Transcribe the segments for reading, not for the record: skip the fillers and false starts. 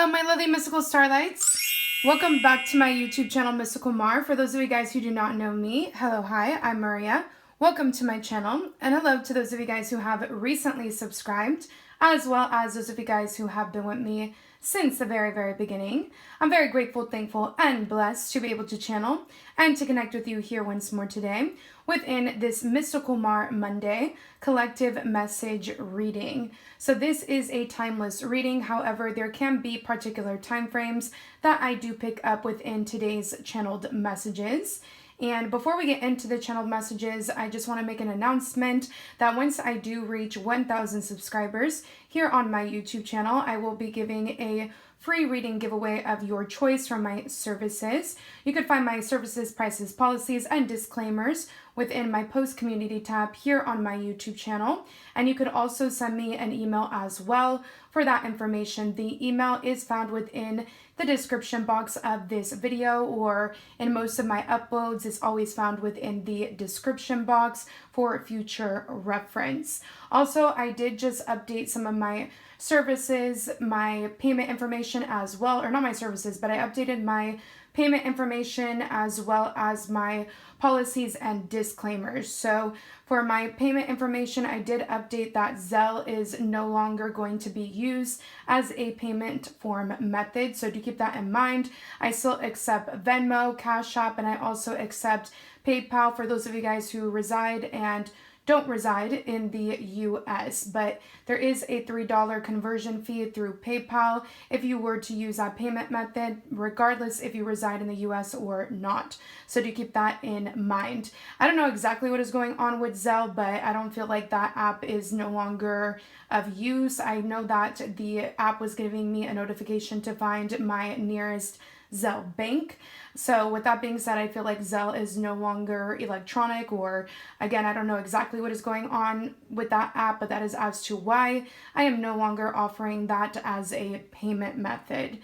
Hello, my lovely mystical starlights. Welcome back to my YouTube channel, Mysticalmar. For those of you guys who do not know me, hello, hi, I'm Maria. Welcome to my channel, and hello to those of you guys who have recently subscribed, as well as those of you guys who have been with me since the very beginning. I'm very grateful, thankful, and blessed to be able to channel and to connect with you here once more today within this Mysticalmar Monday collective message reading. So this is a timeless reading. However, there can be particular time frames that I do pick up within today's channeled messages. And before we get into the channeled messages, I just want to make an announcement that once I do reach 1,000 subscribers here on my YouTube channel, I will be giving a free reading giveaway of your choice from my services. You can find my services, prices, policies, and disclaimers within my post community tab here on my YouTube channel. And you could also send me an email as well for that information. The email is found within the description box of this video, or in most of my uploads, it's always found within the description box for future reference. Also, I did just update some of my services, my payment information as well, or not my services, but I updated my payment information as well as my policies and disclaimers. So for my payment information, I did update that Zelle is no longer going to be used as a payment form method. So do keep that in mind. I still accept Venmo, Cash App, and I also accept PayPal for those of you guys who reside and don't reside in the US, but there is a $3 conversion fee through PayPal if you were to use that payment method, regardless if you reside in the US or not. So do keep that in mind. I don't know exactly what is going on with Zelle, but I don't feel like that app is no longer of use. I know that the app was giving me a notification to find my nearest Zelle bank. So with that being said, I feel like Zelle is no longer electronic, or again, I don't know exactly what is going on with that app, but that is as to why I am no longer offering that as a payment method.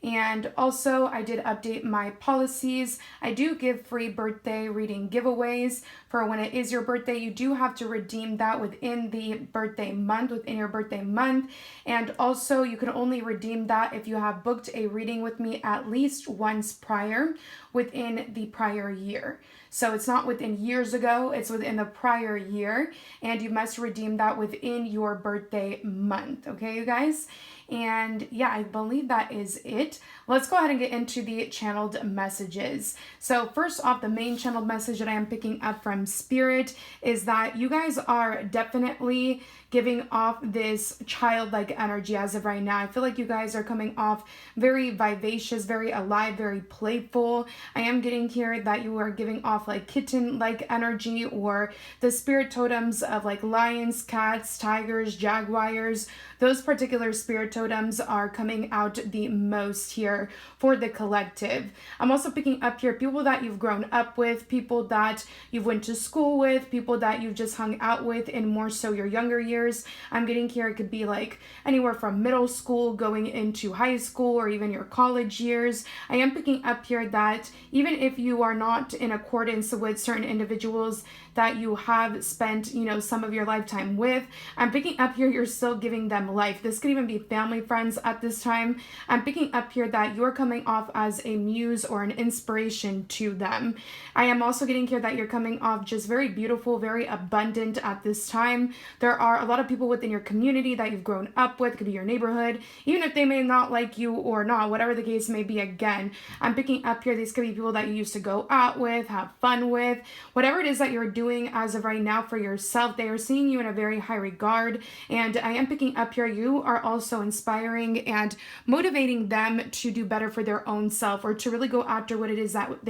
And also, I did update my policies. I do give free birthday reading giveaways for when it is your birthday. You do have to redeem that within the birthday month, within your birthday month. And also, you can only redeem that if you have booked a reading with me at least once prior within the prior year. So it's not within years ago, it's within the prior year, and you must redeem that within your birthday month. Okay, you guys? And yeah, I believe that is it. Let's go ahead and get into the channeled messages. So first off, the main channeled message that I am picking up from Spirit is that you guys are definitely giving off this childlike energy as of right now. I feel like you guys are coming off very vivacious, very alive, very playful. I am getting here that you are giving off like kitten-like energy, or the spirit totems of like lions, cats, tigers, jaguars. Those particular spirit totems are coming out the most here for the collective. I'm also picking up here people that you've grown up with, people that you've went to school with, people that you've just hung out with in more so your younger years. I'm getting here, it could be like anywhere from middle school going into high school or even your college years. I am picking up here that even if you are not in accordance with certain individuals that you have spent, some of your lifetime with, I'm picking up here you're still giving them life. This could even be family, friends at this time. I'm picking up here that you're coming off as a muse or an inspiration to them. I am also getting here that you're coming off just very beautiful, very abundant at this time. There are a lot of people within your community that you've grown up with, could be your neighborhood, even if they may not like you or not, whatever the case may be. Again, I'm picking up here, these could be people that you used to go out with, have fun with, whatever it is that you're doing as of right now for yourself. They are seeing you in a very high regard, and I am picking up here you are also inspiring and motivating them to do better for their own self, or to really go after what it is that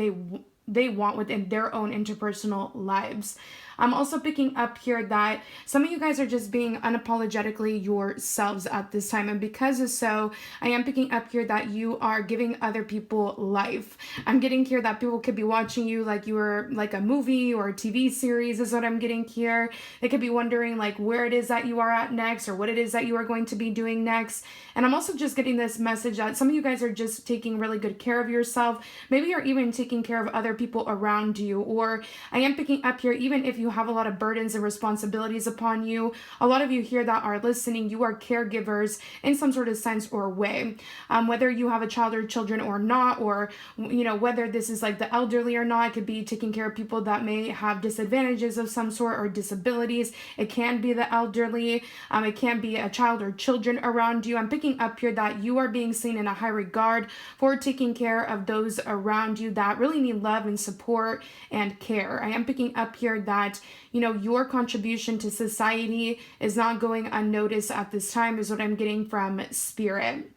they want within their own interpersonal lives. I'm also picking up here that some of you guys are just being unapologetically yourselves at this time. And because of so, I am picking up here that you are giving other people life. I'm getting here that people could be watching you like you were like a movie or a TV series is what I'm getting here. They could be wondering like where it is that you are at next, or what it is that you are going to be doing next. And I'm also just getting this message that some of you guys are just taking really good care of yourself. Maybe you're even taking care of other people around you. Or I am picking up here, even if you you have a lot of burdens and responsibilities upon you. A lot of you here that are listening, you are caregivers in some sort of sense or way. Whether you have a child or children or not, or, whether this is like the elderly or not, it could be taking care of people that may have disadvantages of some sort or disabilities. It can be the elderly. It can be a child or children around you. I'm picking up here that you are being seen in a high regard for taking care of those around you that really need love and support and care. I am picking up here that, your contribution to society is not going unnoticed at this time, is what I'm getting from Spirit.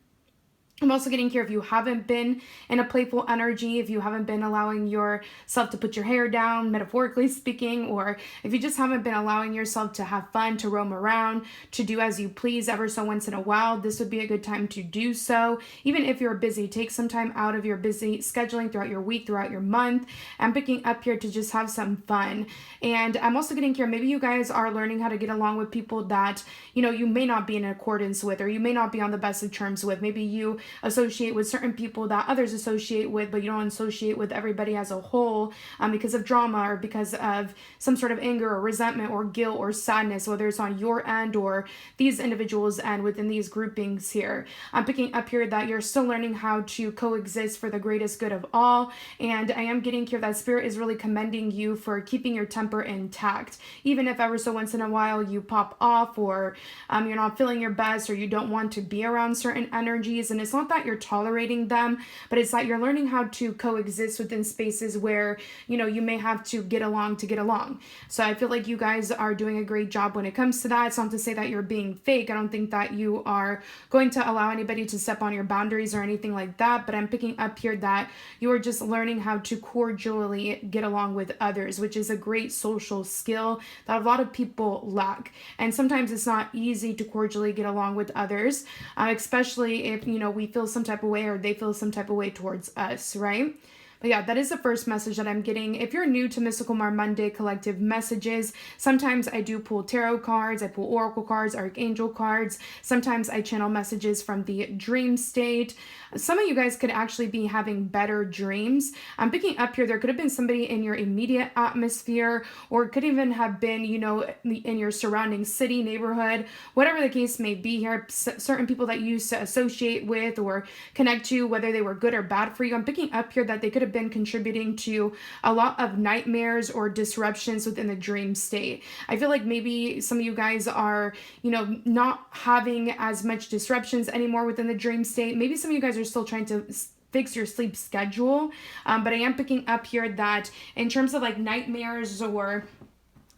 I'm also getting here if you haven't been in a playful energy, if you haven't been allowing yourself to put your hair down, metaphorically speaking, or if you just haven't been allowing yourself to have fun, to roam around, to do as you please ever so once in a while, this would be a good time to do so. Even if you're busy, take some time out of your busy scheduling throughout your week, throughout your month. I'm picking up here to just have some fun. And I'm also getting here, maybe you guys are learning how to get along with people that, you may not be in accordance with, or you may not be on the best of terms with. Maybe you associate with certain people that others associate with, but you don't associate with everybody as a whole because of drama or because of some sort of anger or resentment or guilt or sadness, whether it's on your end or these individuals' end within these groupings here. I'm picking up here that you're still learning how to coexist for the greatest good of all, and I am getting here that Spirit is really commending you for keeping your temper intact, even if ever so once in a while you pop off, or you're not feeling your best, or you don't want to be around certain energies. And it's not that you're tolerating them, but it's that you're learning how to coexist within spaces where, you may have to get along to get along. So I feel like you guys are doing a great job when it comes to that. It's not to say that you're being fake. I don't think that you are going to allow anybody to step on your boundaries or anything like that, but I'm picking up here that you are just learning how to cordially get along with others, which is a great social skill that a lot of people lack. And sometimes it's not easy to cordially get along with others, especially if, we feel some type of way or they feel some type of way towards us, right? But yeah, that is the first message that I'm getting. If you're new to Mysticalmar Monday collective messages, sometimes I do pull tarot cards, I pull oracle cards, archangel cards. Sometimes I channel messages from the dream state. Some of you guys could actually be having better dreams. I'm picking up here, there could have been somebody in your immediate atmosphere, or it could even have been, in your surrounding city, neighborhood, whatever the case may be here. Certain people that you used to associate with or connect to, whether they were good or bad for you. I'm picking up here that they could have been contributing to a lot of nightmares or disruptions within the dream state. I feel like maybe some of you guys are, not having as much disruptions anymore within the dream state. Maybe some of you guys are still trying to fix your sleep schedule. But I am picking up here that in terms of like nightmares or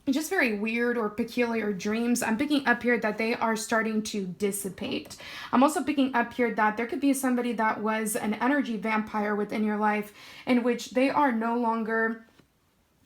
just very weird or peculiar dreams, I'm picking up here that they are starting to dissipate. I'm also picking up here that there could be somebody that was an energy vampire within your life in which they are no longer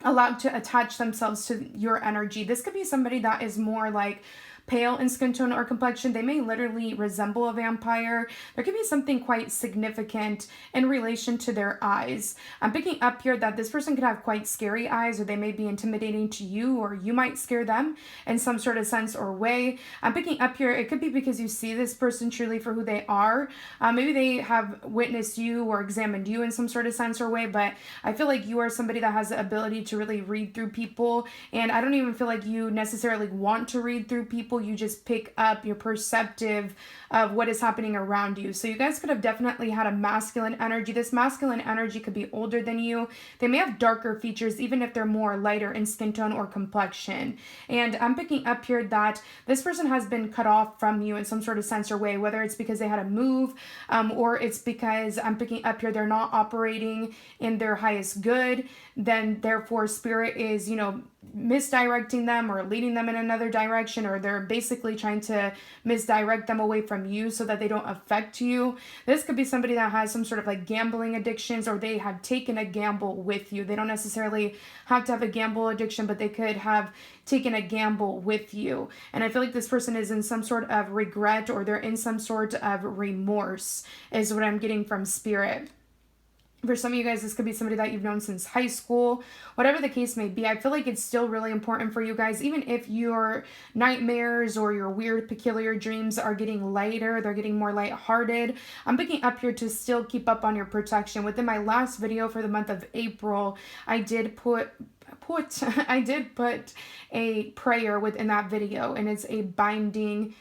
allowed to attach themselves to your energy. This could be somebody that is more like pale in skin tone or complexion. They may literally resemble a vampire. There could be something quite significant in relation to their eyes. I'm picking up here that this person could have quite scary eyes, or they may be intimidating to you, or you might scare them in some sort of sense or way. I'm picking up here, it could be because you see this person truly for who they are. Maybe they have witnessed you or examined you in some sort of sense or way, but I feel like you are somebody that has the ability to really read through people, and I don't even feel like you necessarily want to read through people. You just pick up, you're perceptive of what is happening around you. So you guys could have definitely had a masculine energy. This masculine energy could be older than you. They may have darker features, even if they're more lighter in skin tone or complexion. And I'm picking up here that this person has been cut off from you in some sort of sense or way, whether it's because they had to move, or it's because I'm picking up here they're not operating in their highest good. Then therefore Spirit is, misdirecting them or leading them in another direction, or they're basically trying to misdirect them away from you so that they don't affect you. This could be somebody that has some sort of like gambling addictions, or they have taken a gamble with you. They don't necessarily have to have a gamble addiction, but they could have taken a gamble with you. And I feel like this person is in some sort of regret, or they're in some sort of remorse, is what I'm getting from Spirit. For some of you guys, this could be somebody that you've known since high school, whatever the case may be. I feel like it's still really important for you guys, even if your nightmares or your weird, peculiar dreams are getting lighter, they're getting more lighthearted. I'm picking up here to still keep up on your protection. Within my last video for the month of April, I did put I did put a prayer within that video, and it's a binding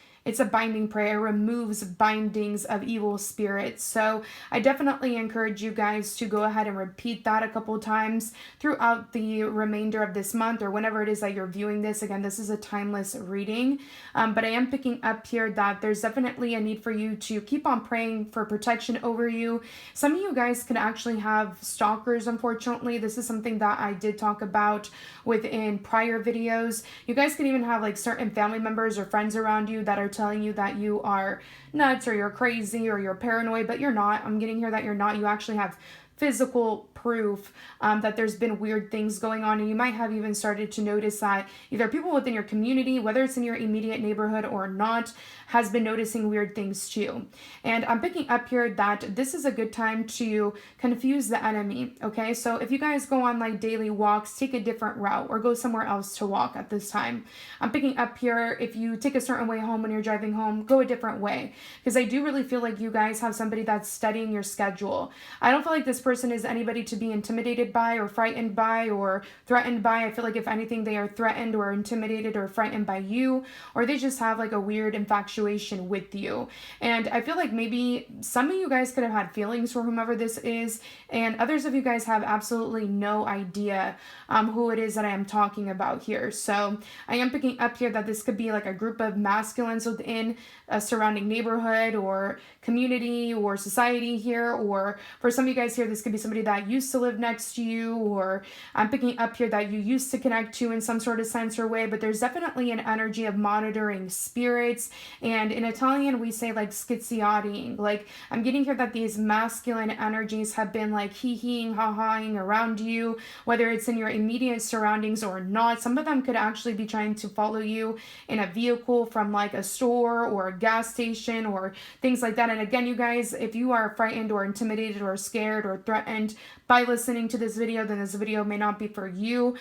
prayer. It removes bindings of evil spirits. So I definitely encourage you guys to go ahead and repeat that a couple times throughout the remainder of this month, or whenever it is that you're viewing this. Again, this is a timeless reading, but I am picking up here that there's definitely a need for you to keep on praying for protection over you. Some of you guys could actually have stalkers, unfortunately. This is something that I did talk about within prior videos. You guys could even have like certain family members or friends around you that are telling you that you are nuts or you're crazy or you're paranoid, but you're not. I'm getting here that you're not. You actually have physical proof that there's been weird things going on, and you might have even started to notice that either people within your community, whether it's in your immediate neighborhood or not, has been noticing weird things too. And I'm picking up here that this is a good time to confuse the enemy, okay? So if you guys go on like daily walks, take a different route or go somewhere else to walk at this time. I'm picking up here, if you take a certain way home when you're driving home, go a different way, because I do really feel like you guys have somebody that's studying your schedule. I don't feel like this person is anybody to be intimidated by or frightened by or threatened by. I feel like if anything, they are threatened or intimidated or frightened by you, or they just have like a weird infatuation with you. And I feel like maybe some of you guys could have had feelings for whomever this is, and others of you guys have absolutely no idea who it is that I am talking about here. So I am picking up here that this could be like a group of masculines within a surrounding neighborhood or community or society here, or for some of you guys here, this could be somebody that used to live next to you, or I'm picking up here that you used to connect to in some sort of sense or way. But there's definitely an energy of monitoring spirits, and in Italian we say like schiziati. Like I'm getting here that these masculine energies have been like hee-heeing, ha-haing around you, whether it's in your immediate surroundings or not. Some of them could actually be trying to follow you in a vehicle from like a store or a gas station or things like that. And again, you guys, if you are frightened or intimidated or scared or threatened by listening to this video, then this video may not be for you.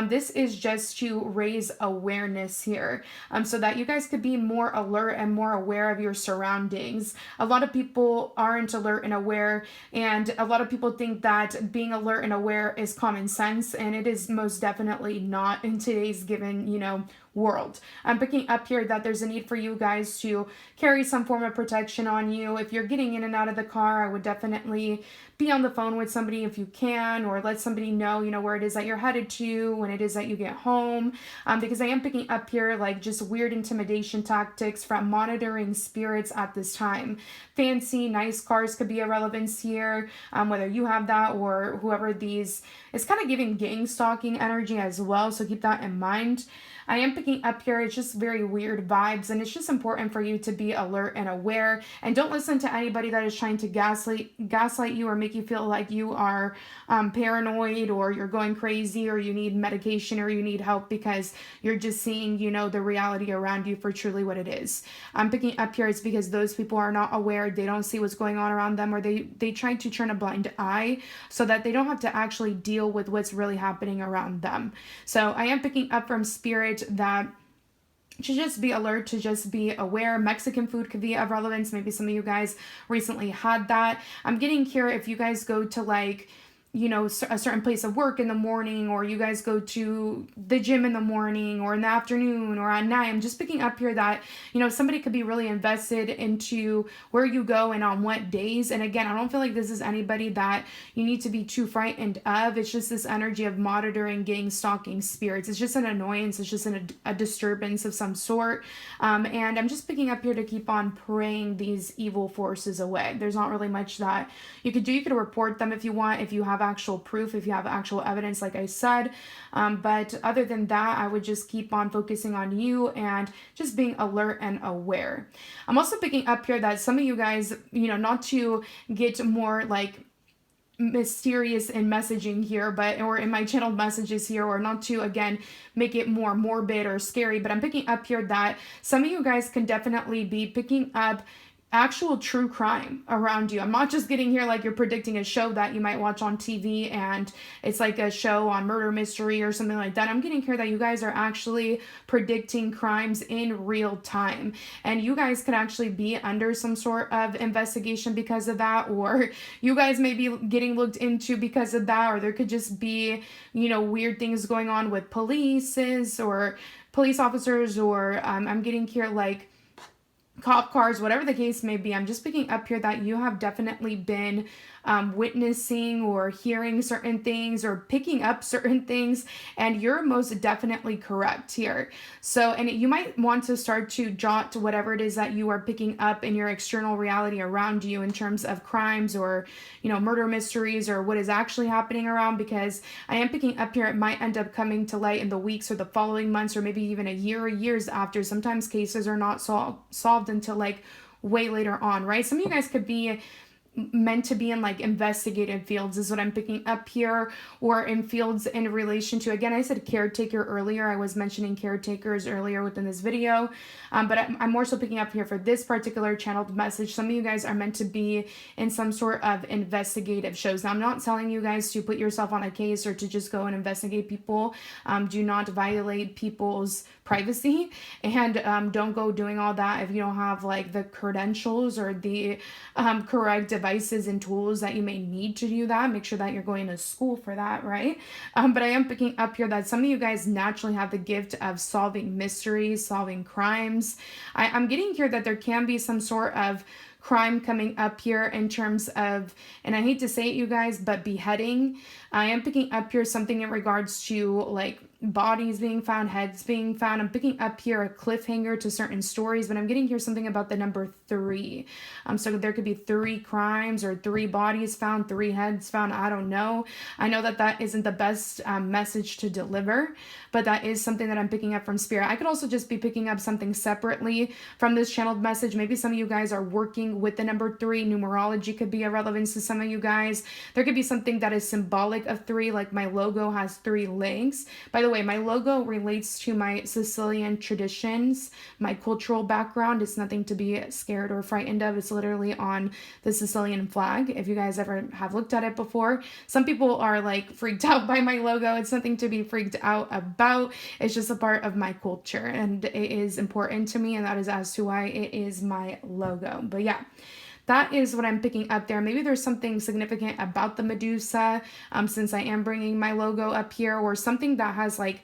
This is just to raise awareness here, so that you guys could be more alert and more aware of your surroundings. A lot of people aren't alert and aware, and a lot of people think that being alert and aware is common sense, and it is most definitely not in today's given, world. I'm picking up here that there's a need for you guys to carry some form of protection on you. If you're getting in and out of the car, I would definitely be on the phone with somebody if you can, or let somebody know, where it is that you're headed to when it is that you get home. Because I am picking up here like just weird intimidation tactics from monitoring spirits at this time. Fancy, nice cars could be a relevance here, whether you have that or whoever these, it's kind of giving gang stalking energy as well. So keep that in mind. I am picking up here, it's just very weird vibes, and it's just important for you to be alert and aware, and don't listen to anybody that is trying to gaslight you or make you feel like you are paranoid or you're going crazy or you need medication or you need help, because you're just seeing, the reality around you for truly what it is. I'm picking up here, it's because those people are not aware, they don't see what's going on around them, or they try to turn a blind eye so that they don't have to actually deal with what's really happening around them. So I am picking up from spirit that to just be alert, to just be aware. Mexican food could be of relevance. Maybe some of you guys recently had that. I'm getting here, if you guys go to like, a certain place of work in the morning, or you guys go to the gym in the morning or in the afternoon or at night, I'm just picking up here that, somebody could be really invested into where you go and on what days. And again, I don't feel like this is anybody that you need to be too frightened of. It's just this energy of monitoring, gang stalking spirits. It's just an annoyance. It's just a disturbance of some sort. And I'm just picking up here to keep on praying these evil forces away. There's not really much that you could do. You could report them if you want, if you have actual proof, if you have actual evidence, like I said. But other than that, I would just keep on focusing on you and just being alert and aware. I'm also picking up here that some of you guys, not to get more like mysterious in messaging here, or in my channel messages here, or not to again make it more morbid or scary, but I'm picking up here that some of you guys can definitely be picking up actual true crime around you. I'm not just getting here like you're predicting a show that you might watch on TV and it's like a show on murder mystery or something like that. I'm getting here that you guys are actually predicting crimes in real time. And you guys could actually be under some sort of investigation because of that, or you guys may be getting looked into because of that, or there could just be, you know, weird things going on with police officers, or I'm getting here like cop cars, whatever the case may be. I'm just picking up here that you have definitely been witnessing or hearing certain things or picking up certain things, and you're most definitely correct here. So, and you might want to start to jot whatever it is that you are picking up in your external reality around you in terms of crimes or, you know, murder mysteries or what is actually happening around, because I am picking up here it might end up coming to light in the weeks or the following months or maybe even a year or years after. Sometimes cases are not solved until like way later on, right? Some of you guys could be meant to be in like investigative fields is what I'm picking up here, or in fields in relation to, again, I said caretaker earlier. I was mentioning caretakers earlier within this video, but I'm more so picking up here for this particular channeled message. Some of you guys are meant to be in some sort of investigative shows. Now, I'm not telling you guys to put yourself on a case or to just go and investigate people. Do not violate people's privacy, and don't go doing all that if you don't have like the credentials or the correct devices and tools that you may need to do that. Make sure that you're going to school for that, right? But I am picking up here that some of you guys naturally have the gift of solving mysteries, solving crimes. I'm getting here that there can be some sort of crime coming up here in terms of, and I hate to say it, you guys, but beheading. I am picking up here something in regards to like bodies being found, heads being found. I'm picking up here a cliffhanger to certain stories, but I'm getting here something about the number 3. So there could be 3 crimes or 3 bodies found, 3 heads found. I don't know. I know that that isn't the best message to deliver, but that is something that I'm picking up from Spirit. I could also just be picking up something separately from this channeled message. Maybe some of you guys are working with the number 3. Numerology could be a relevance to some of you guys. There could be something that is symbolic of 3, like my logo has 3 legs. By the way, my logo relates to my Sicilian traditions, my cultural background. It's nothing to be scared or frightened of. It's literally on the Sicilian flag. If you guys ever have looked at it before, some people are like freaked out by my logo. It's nothing to be freaked out about. It's just a part of my culture, and it is important to me, and that is as to why it is my logo. But yeah, that is what I'm picking up there. Maybe there's something significant about the Medusa, since I am bringing my logo up here, or something that has like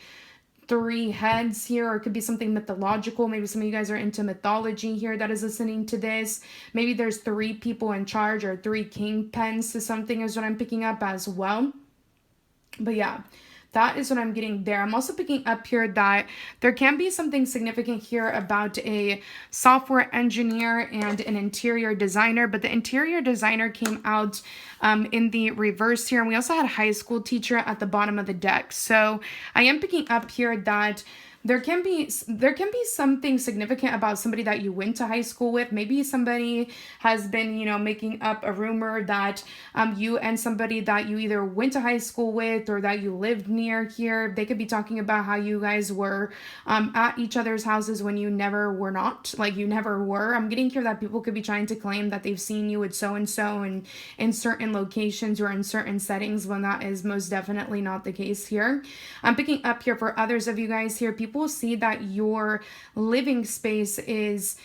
3 heads here, or it could be something mythological. Maybe some of you guys are into mythology here that is listening to this. Maybe there's 3 people in charge or 3 kingpins to something is what I'm picking up as well. But yeah, that is what I'm getting there. I'm also picking up here that there can be something significant here about a software engineer and an interior designer, but the interior designer came out in the reverse here. And we also had a high school teacher at the bottom of the deck. So I am picking up here that there can be something significant about somebody that you went to high school with. Maybe somebody has been, you know, making up a rumor that you and somebody that you either went to high school with or that you lived near here, they could be talking about how you guys were at each other's houses when you never were not, like you never were. I'm getting here that people could be trying to claim that they've seen you with so-and-so and in certain locations or in certain settings, when that is most definitely not the case here. I'm picking up here for others of you guys here, people see that your living space is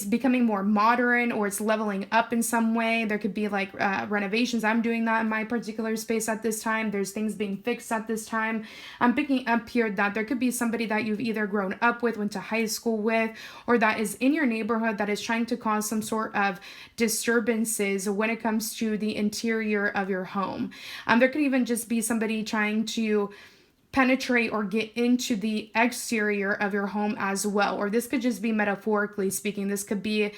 becoming more modern, or it's leveling up in some way. There could be like renovations. I'm doing that in my particular space at this time. There's things being fixed at this time. I'm picking up here that there could be somebody that you've either grown up with, went to high school with, or that is in your neighborhood that is trying to cause some sort of disturbances when it comes to the interior of your home. There could even just be somebody trying to penetrate or get into the exterior of your home as well. Or this could just be metaphorically speaking. This could be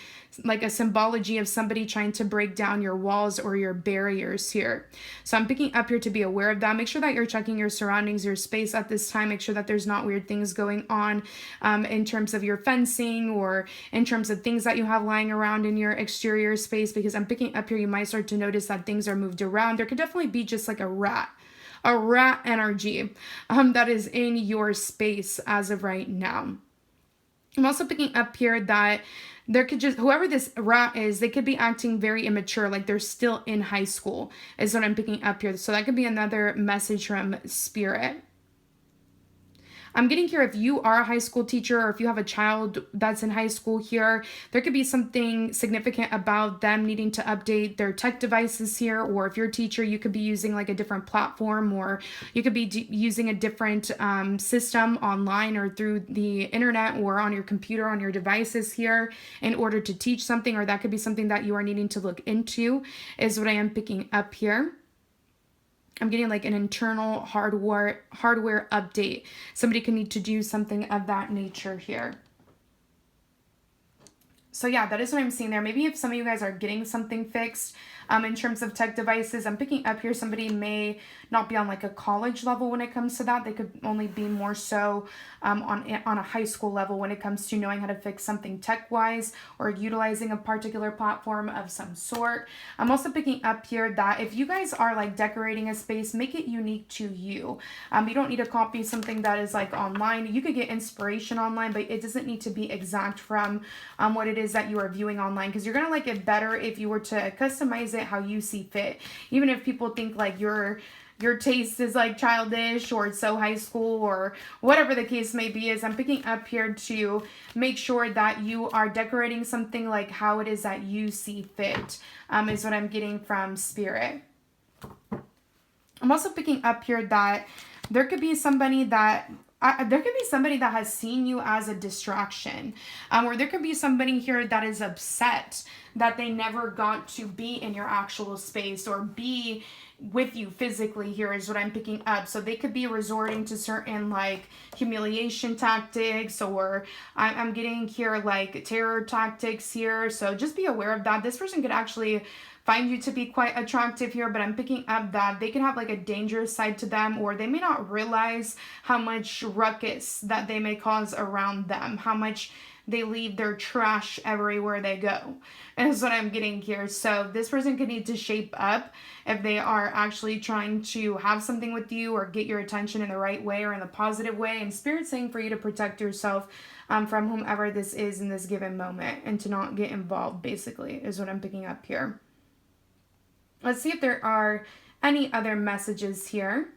like a symbology of somebody trying to break down your walls or your barriers here. So I'm picking up here to be aware of that. Make sure that you're checking your surroundings, your space at this time. Make sure that there's not weird things going on in terms of your fencing or in terms of things that you have lying around in your exterior space, because I'm picking up here, you might start to notice that things are moved around. There could definitely be just like a rat energy that is in your space as of right now. I'm also picking up here that there could just, whoever this rat is, they could be acting very immature, like they're still in high school, is what I'm picking up here. So that could be another message from Spirit. I'm getting here if you are a high school teacher or if you have a child that's in high school here, there could be something significant about them needing to update their tech devices here. Or if you're a teacher, you could be using like a different platform, or you could be using a different system online or through the internet or on your computer, on your devices here in order to teach something, or that could be something that you are needing to look into, is what I am picking up here. I'm getting like an internal hardware update. Somebody could need to do something of that nature here. So yeah, that is what I'm seeing there. Maybe if some of you guys are getting something fixed in terms of tech devices, I'm picking up here somebody may not be on like a college level when it comes to that. They could only be more so on a high school level when it comes to knowing how to fix something tech-wise or utilizing a particular platform of some sort. I'm also picking up here that if you guys are like decorating a space, make it unique to you. You don't need to copy something that is like online. You could get inspiration online, but it doesn't need to be exact from what it is that you are viewing online, because you're going to like it better if you were to customize it how you see fit. Even if people think like your taste is like childish or it's so high school or whatever the case may be, is I'm picking up here to make sure that you are decorating something like how it is that you see fit, is what I'm getting from Spirit. I'm also picking up here that there could be somebody that has seen you as a distraction, or there could be somebody here that is upset that they never got to be in your actual space or be with you physically here, is what I'm picking up. So they could be resorting to certain like humiliation tactics, or I'm getting here like terror tactics here. So just be aware of that. This person could actually find you to be quite attractive here, but I'm picking up that they can have like a dangerous side to them, or they may not realize how much ruckus that they may cause around them, how much they leave their trash everywhere they go, is what I'm getting here. So this person could need to shape up if they are actually trying to have something with you or get your attention in the right way or in the positive way. And Spirit's saying for you to protect yourself from whomever this is in this given moment and to not get involved, basically, is what I'm picking up here. Let's see if there are any other messages here.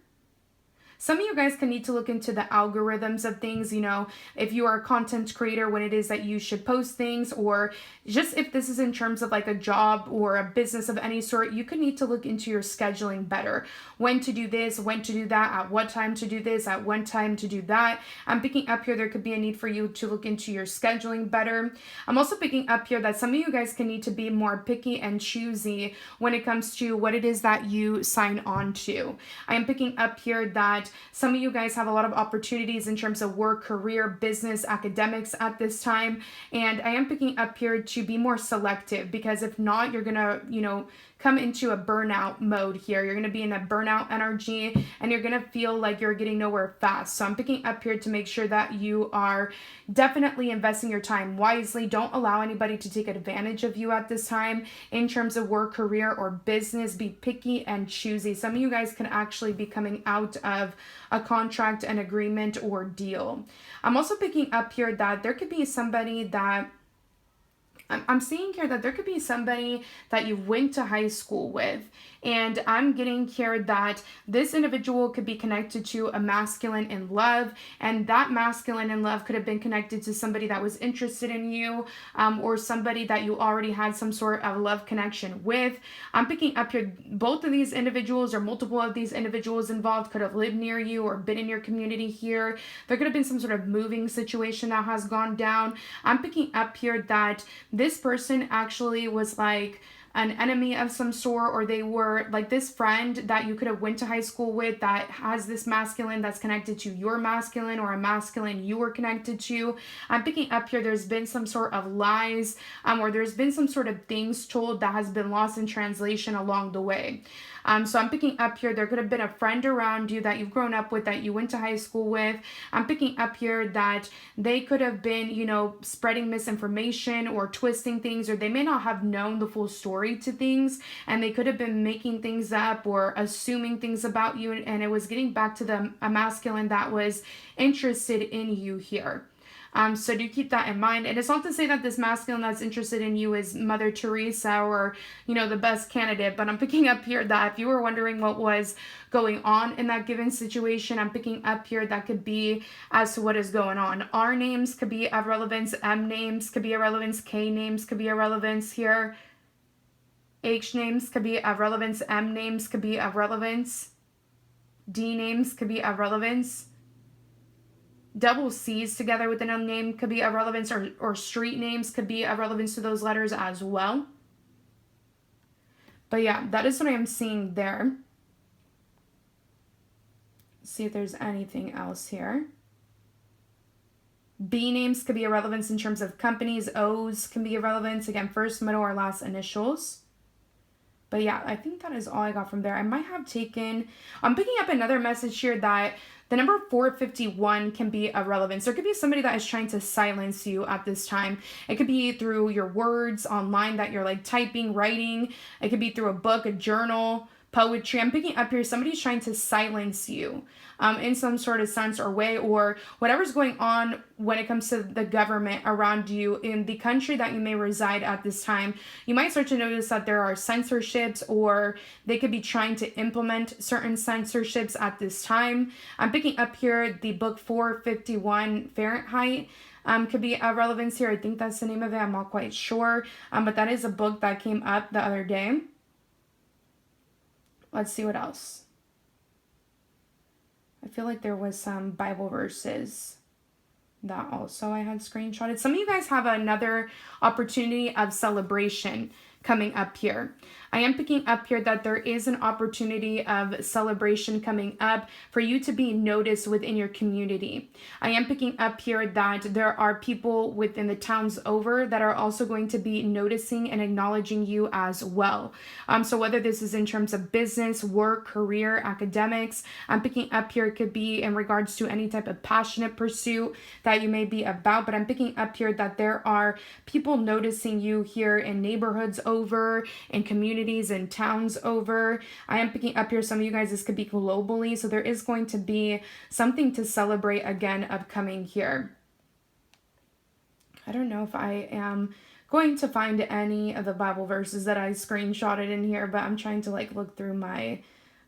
Some of you guys can need to look into the algorithms of things, you know, if you are a content creator, when it is that you should post things, or just if this is in terms of like a job or a business of any sort, you could need to look into your scheduling better. When to do this, when to do that, at what time to do this, at what time to do that. I'm picking up here there could be a need for you to look into your scheduling better. I'm also picking up here that some of you guys can need to be more picky and choosy when it comes to what it is that you sign on to. I am picking up here that some of you guys have a lot of opportunities in terms of work, career, business, academics at this time. And I am picking up here to be more selective, because if not, you're going to, you know, come into a burnout mode here. You're going to be in a burnout energy and you're going to feel like you're getting nowhere fast. So I'm picking up here to make sure that you are definitely investing your time wisely. Don't allow anybody to take advantage of you at this time in terms of work, career, or business. Be picky and choosy. Some of you guys can actually be coming out of a contract, an agreement, or deal. I'm also picking up here that there could be somebody that I'm seeing here that there could be somebody that you went to high school with, and I'm getting here that this individual could be connected to a masculine in love, and that masculine in love could have been connected to somebody that was interested in you, or somebody that you already had some sort of love connection with. I'm picking up here both of these individuals or multiple of these individuals involved could have lived near you or been in your community here. There could have been some sort of moving situation that has gone down. I'm picking up here that this person actually was like an enemy of some sort, or they were like this friend that you could have went to high school with that has this masculine that's connected to your masculine, or a masculine you were connected to. I'm picking up here there's been some sort of lies, or there's been some sort of things told that has been lost in translation along the way. So I'm picking up here there could have been a friend around you that you've grown up with, that you went to high school with. I'm picking up here that they could have been, you know, spreading misinformation or twisting things, or they may not have known the full story to things, and they could have been making things up or assuming things about you, and it was getting back to a masculine that was interested in you here. So do keep that in mind. And it's not to say that this masculine that's interested in you is Mother Teresa or, you know, the best candidate, but I'm picking up here that if you were wondering what was going on in that given situation, I'm picking up here that could be as to what is going on. R names could be of relevance, M names could be of relevance, K names could be of relevance here. H names could be of relevance, M names could be of relevance, D names could be of relevance. Double C's together with an M name could be of relevance, or street names could be of relevance to those letters as well. But yeah, that is what I am seeing there. Let's see if there's anything else here. B names could be of relevance in terms of companies. O's can be of relevance. Again, first, middle, or last initials. But yeah, I think that is all I got from there. I might have taken... I'm picking up another message here that the number 451 can be of relevance. There could be somebody that is trying to silence you at this time. It could be through your words online that you're like typing, writing. It could be through a book, a journal, poetry. I'm picking up here somebody's trying to silence you in some sort of sense or way, or whatever's going on when it comes to the government around you in the country that you may reside at this time. You might start to notice that there are censorships, or they could be trying to implement certain censorships at this time. I'm picking up here the book 451 Fahrenheit. Could be of relevance here. I think that's the name of it. I'm not quite sure. But that is a book that came up the other day. Let's see what else. I feel like there was some Bible verses that also I had screenshotted. Some of you guys have another opportunity of celebration coming up here. I am picking up here that there is an opportunity of celebration coming up for you to be noticed within your community. I am picking up here that there are people within the towns over that are also going to be noticing and acknowledging you as well. So whether this is in terms of business, work, career, academics, I'm picking up here it could be in regards to any type of passionate pursuit that you may be about, but I'm picking up here that there are people noticing you here in neighborhoods over, in communities and towns over. I am picking up here some of you guys, this could be globally, so there is going to be something to celebrate again upcoming here. I don't know if I am going to find any of the Bible verses that I screenshotted in here, but I'm trying to like look through my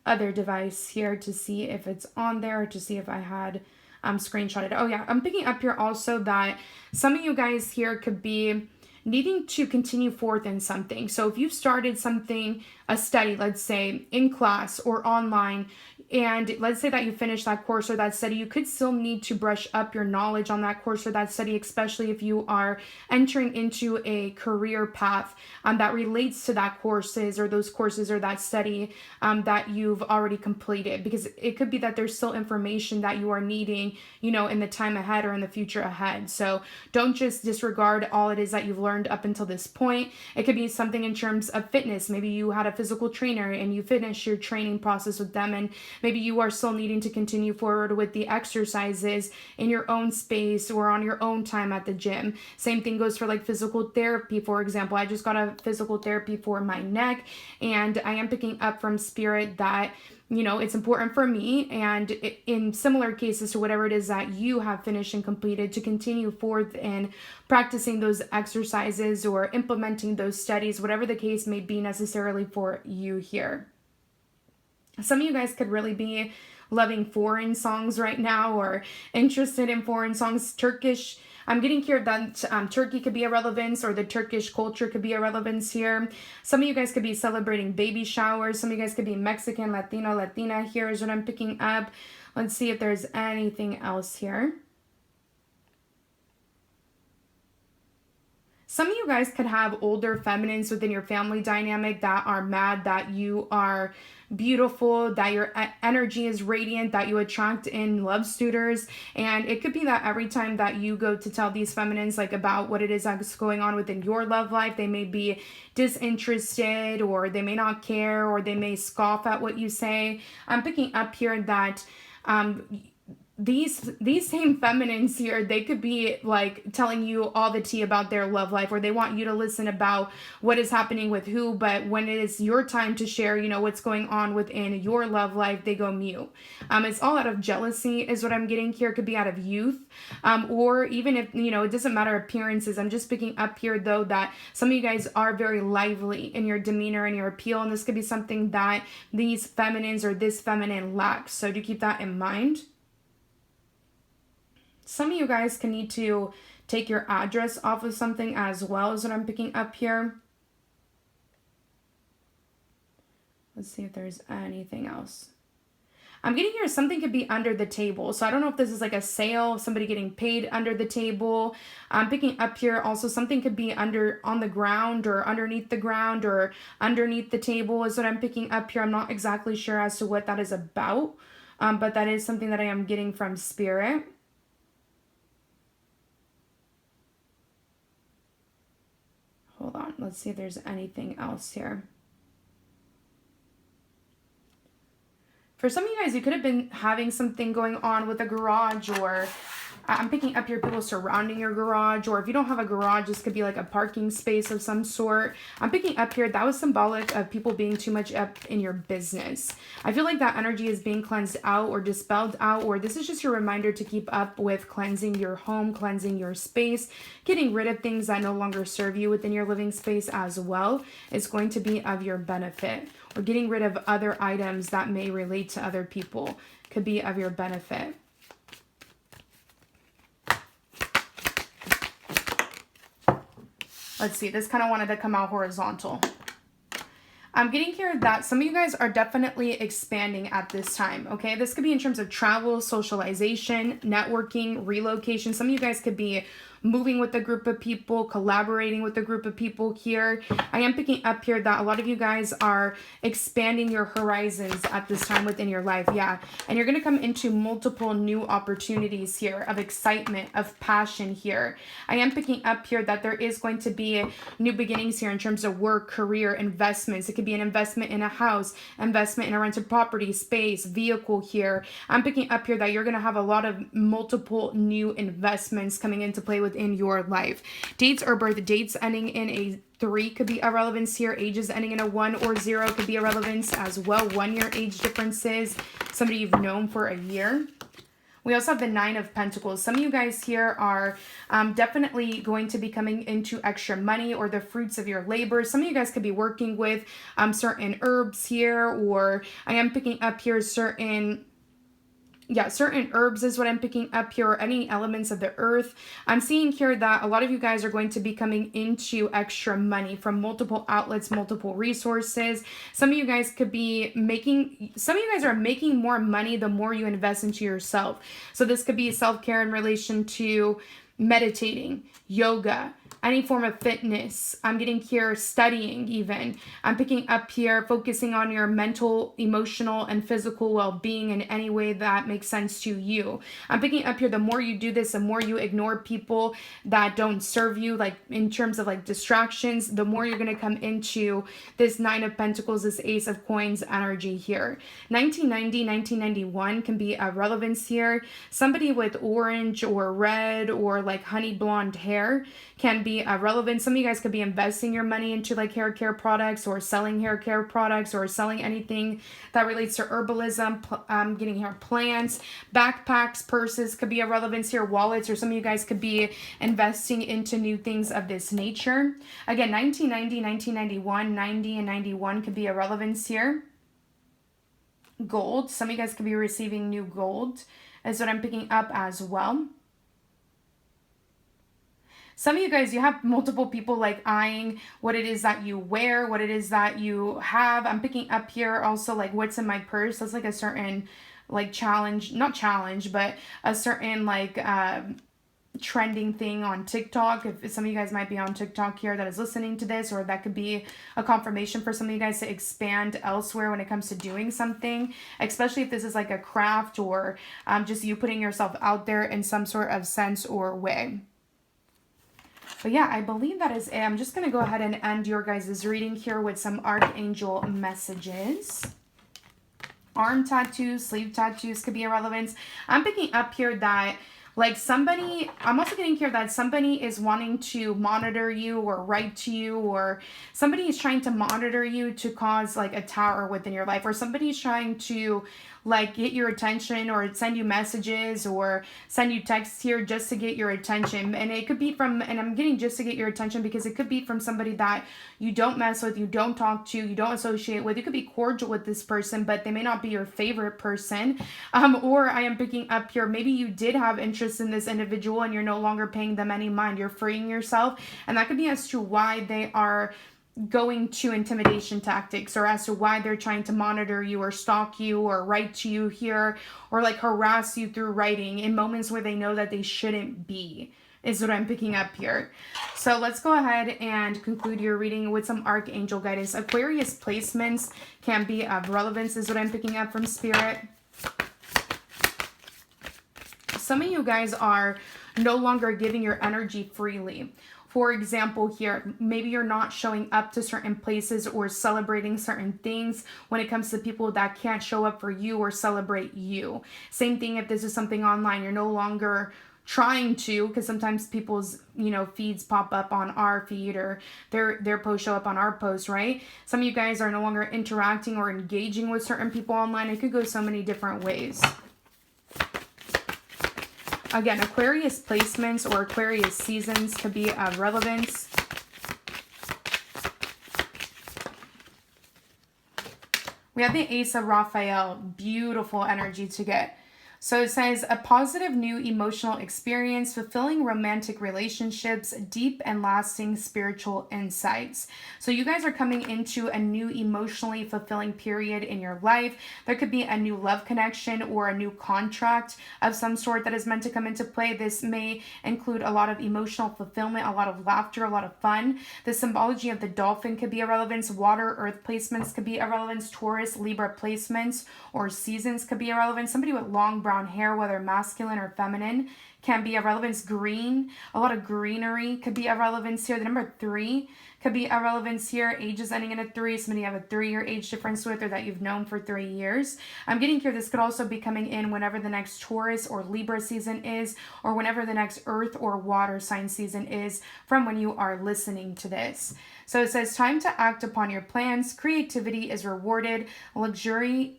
other device here to see if it's on there, to see if I had screenshotted. Oh yeah, I'm picking up here also that some of you guys here could be needing to continue forth in something. So if you've started something, a study, let's say in class or online, and let's say that you finish that course or that study, you could still need to brush up your knowledge on that course or that study, especially if you are entering into a career path that relates to that courses or those courses or that study that you've already completed. Because it could be that there's still information that you are needing, you know, in the time ahead or in the future ahead. So don't just disregard all it is that you've learned up until this point. It could be something in terms of fitness. Maybe you had a physical trainer and you finished your training process with them, and maybe you are still needing to continue forward with the exercises in your own space or on your own time at the gym. Same thing goes for like physical therapy, for example. I just got a physical therapy for my neck, and I am picking up from Spirit that, you know, it's important for me, and in similar cases to whatever it is that you have finished and completed, to continue forth in practicing those exercises or implementing those studies, whatever the case may be necessarily for you here. Some of you guys could really be loving foreign songs right now or interested in foreign songs. Turkish, I'm getting here that Turkey could be a relevance, or the Turkish culture could be a relevance here. Some of you guys could be celebrating baby showers. Some of you guys could be Mexican, Latino, Latina here is what I'm picking up. Let's see if there's anything else here. Some of you guys could have older feminines within your family dynamic that are mad that you are beautiful, that your energy is radiant, that you attract in love suitors. And it could be that every time that you go to tell these feminines like about what it is that's going on within your love life, they may be disinterested, or they may not care, or they may scoff at what you say. I'm picking up here that these same feminines here, they could be like telling you all the tea about their love life, or they want you to listen about what is happening with who, but when it is your time to share, you know, what's going on within your love life, they go mute. It's all out of jealousy is what I'm getting here. It could be out of youth, or even if, you know, it doesn't matter appearances. I'm just picking up here though that some of you guys are very lively in your demeanor and your appeal, and this could be something that these feminines or this feminine lacks. So do keep that in mind. Some of you guys can need to take your address off of something as well, is what I'm picking up here. Let's see if there's anything else. I'm getting here something could be under the table. So I don't know if this is like a sale, somebody getting paid under the table. I'm picking up here also something could be on the ground or underneath the ground or underneath the table is what I'm picking up here. I'm not exactly sure as to what that is about, but that is something that I am getting from Spirit. Hold on, let's see if there's anything else here. For some of you guys, you could have been having something going on with a garage, or I'm picking up your people surrounding your garage, or if you don't have a garage, this could be like a parking space of some sort. I'm picking up here, that was symbolic of people being too much up in your business. I feel like that energy is being cleansed out or dispelled out, or this is just your reminder to keep up with cleansing your home, cleansing your space, getting rid of things that no longer serve you within your living space as well. It's going to be of your benefit. Or getting rid of other items that may relate to other people could be of your benefit. Let's see, this kind of wanted to come out horizontal. I'm getting here that some of you guys are definitely expanding at this time, okay? This could be in terms of travel, socialization, networking, relocation. Some of you guys could be moving with a group of people, collaborating with a group of people here. I am picking up here that a lot of you guys are expanding your horizons at this time within your life, yeah. And you're going to come into multiple new opportunities here of excitement, of passion here. I am picking up here that there is going to be new beginnings here in terms of work, career, investments. It could be an investment in a house, investment in a rented property, space, vehicle here. I'm picking up here that you're going to have a lot of multiple new investments coming into play within your life. Dates or birth dates ending in a 3 could be a relevance here. Ages ending in a 1 or 0 could be a relevance as well. 1 year age differences. Somebody you've known for a year. We also have the 9 of Pentacles. Some of you guys here are definitely going to be coming into extra money or the fruits of your labor. Some of you guys could be working with certain herbs here, or I am picking up here certain herbs is what I'm picking up here, or any elements of the earth. I'm seeing here that a lot of you guys are going to be coming into extra money from multiple outlets, multiple resources. Some of you guys are making more money the more you invest into yourself. So this could be self-care in relation to meditating, yoga, any form of fitness. I'm getting here studying even. I'm picking up here focusing on your mental, emotional, and physical well-being in any way that makes sense to you. I'm picking up here the more you do this, the more you ignore people that don't serve you, like in terms of like distractions, the more you're going to come into this 9 of Pentacles, this Ace of Coins energy here. 1990, 1991 can be a relevance here. Somebody with orange or red or like honey blonde hair can be relevant. Some of you guys could be investing your money into like hair care products, or selling hair care products, or selling anything that relates to herbalism, getting hair plants, backpacks, purses could be a relevance here, wallets, or some of you guys could be investing into new things of this nature. Again, 1990, 1991, 90 and 91 could be a relevance here. Gold, some of you guys could be receiving new gold is what I'm picking up as well. Some of you guys, you have multiple people like eyeing what it is that you wear, what it is that you have. I'm picking up here also like what's in my purse. That's like a certain like challenge, not challenge, but a certain like trending thing on TikTok. If some of you guys might be on TikTok here that is listening to this, or that could be a confirmation for some of you guys to expand elsewhere when it comes to doing something, especially if this is like a craft or just you putting yourself out there in some sort of sense or way. But yeah, I believe that is it. I'm just going to go ahead and end your guys' reading here with some archangel messages. arm tattoos, sleeve tattoos could be a relevance. I'm picking up here that like somebody, I'm also getting here that somebody is wanting to monitor you or write to you, or somebody is trying to monitor you to cause like a tower within your life, or somebody's trying to like get your attention or send you messages or send you texts here just to get your attention. And it could be from, and I'm getting just to get your attention because it could be from somebody that you don't mess with, you don't talk to, you don't associate with. You could be cordial with this person, but they may not be your favorite person. Or I am picking up here, maybe you did have interest in this individual and you're no longer paying them any mind. You're freeing yourself. And that could be as to why they are going to intimidation tactics, or as to why they're trying to monitor you or stalk you or write to you here, or like harass you through writing in moments where they know that they shouldn't be, is what I'm picking up here. So let's go ahead and conclude your reading with some archangel guidance. Aquarius placements can be of relevance, is what I'm picking up from Spirit. Some of you guys are no longer giving your energy freely. For example, here, maybe you're not showing up to certain places or celebrating certain things when it comes to people that can't show up for you or celebrate you. Same thing if this is something online. You're no longer trying to, because sometimes people's, you know, feeds pop up on our feed, or their posts show up on our posts, right? Some of you guys are no longer interacting or engaging with certain people online. It could go so many different ways. Again, Aquarius placements or Aquarius seasons could be of relevance. We have the Ace of Raphael. Beautiful energy to get. So it says, a positive new emotional experience, fulfilling romantic relationships, deep and lasting spiritual insights. So you guys are coming into a new emotionally fulfilling period in your life. There could be a new love connection or a new contract of some sort that is meant to come into play. This may include a lot of emotional fulfillment, a lot of laughter, a lot of fun. The symbology of the dolphin could be a relevance. Water, earth placements could be a relevance. Taurus, Libra placements or seasons could be a relevance. Somebody with long brown hair, whether masculine or feminine, can be a relevance. Green, a lot of greenery could be a relevance here. The number 3 could be a relevance here. Ages ending in a 3, somebody you have a 3-year age difference with, or that you've known for 3 years. I'm getting here, this could also be coming in whenever the next Taurus or Libra season is, or whenever the next earth or water sign season is from when you are listening to this. So it says, time to act upon your plans. Creativity is rewarded. Luxurious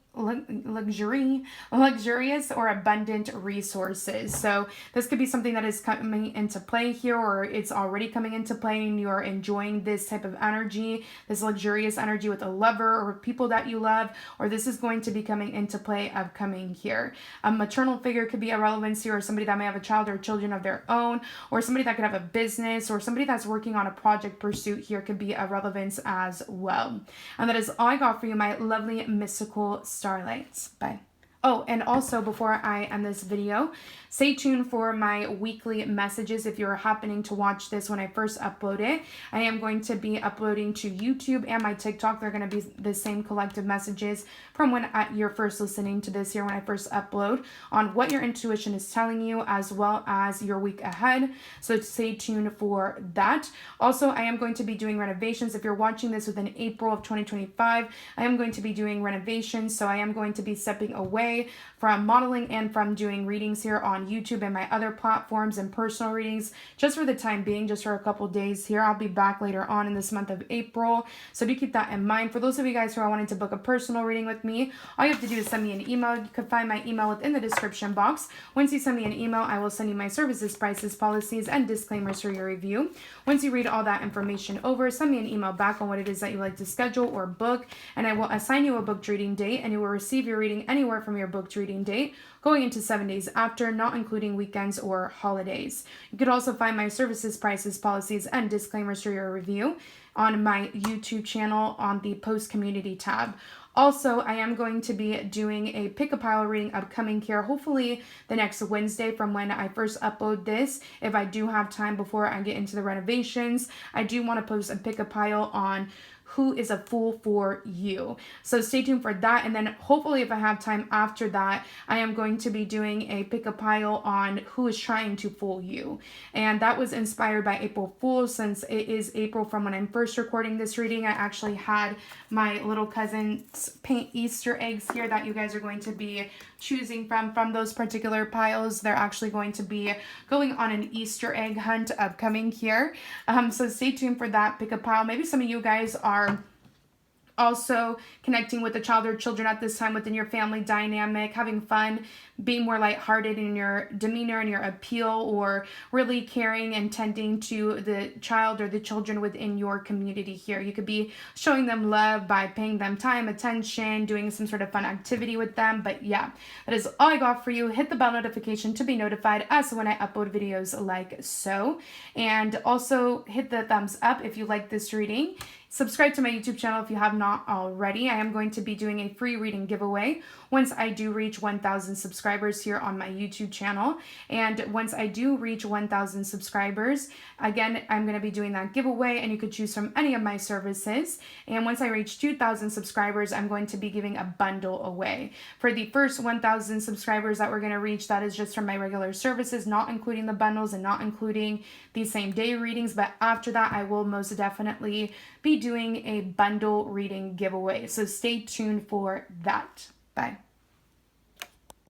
or abundant resources. So this could be something that is coming into play here, or it's already coming into play and you're enjoying this type of energy, this luxurious energy with a lover or people that you love, or this is going to be coming into play upcoming here. A maternal figure could be a relevance here, or somebody that may have a child or children of their own, or somebody that could have a business, or somebody that's working on a project pursuit here could be a relevance as well. And that is all I got for you, my lovely mystical Starlights. Bye. Oh, and also before I end this video, stay tuned for my weekly messages. If you're happening to watch this when I first upload it, I am going to be uploading to YouTube and my TikTok. They're going to be the same collective messages from when you're first listening to this here, when I first upload, on what your intuition is telling you, as well as your week ahead. So stay tuned for that. Also, I am going to be doing renovations. If you're watching this within April of 2025, I am going to be doing renovations. So I am going to be stepping away from modeling and from doing readings here on YouTube and my other platforms and personal readings just for the time being, just for a couple days here. I'll be back later on in this month of April, so do keep that in mind. For those of you guys who are wanting to book a personal reading with me, all you have to do is send me an email. You can find my email within the description box. Once you send me an email, I will send you my services, prices, policies, and disclaimers for your review. Once you read all that information over, send me an email back on what it is that you like to schedule or book, and I will assign you a booked reading date, and you will receive your reading anywhere from your booked reading date going into 7 days after, not including weekends or holidays. You could also find my services, prices, policies, and disclaimers for your review on my YouTube channel on the Post Community tab. Also, I am going to be doing a pick-a-pile reading upcoming here, hopefully the next Wednesday from when I first upload this, if I do have time before I get into the renovations. I do want to post a pick-a-pile on who is a fool for you. So stay tuned for that. And then hopefully if I have time after that, I am going to be doing a pick a pile on who is trying to fool you. And that was inspired by April Fool's. Since it is April from when I'm first recording this reading, I actually had my little cousins paint Easter eggs here that you guys are going to be choosing from those particular piles. They're actually going to be going on an Easter egg hunt upcoming here. So stay tuned for that pick a pile. Maybe some of you guys are also connecting with a child or children at this time within your family dynamic, having fun, being more lighthearted in your demeanor and your appeal, or really caring and tending to the child or the children within your community here. You could be showing them love by paying them time, attention, doing some sort of fun activity with them. But yeah, that is all I got for you. Hit the bell notification to be notified as to when I upload videos like so. And also hit the thumbs up if you like this reading. Subscribe to my YouTube channel if you have not already. I am going to be doing a free reading giveaway once I do reach 1,000 subscribers here on my YouTube channel. And once I do reach 1,000 subscribers, again, I'm going to be doing that giveaway, and you could choose from any of my services. And once I reach 2,000 subscribers, I'm going to be giving a bundle away. For the first 1,000 subscribers that we're going to reach, that is just from my regular services, not including the bundles and not including the same day readings. But after that, I will most definitely be doing a bundle reading giveaway. So stay tuned for that. Bye.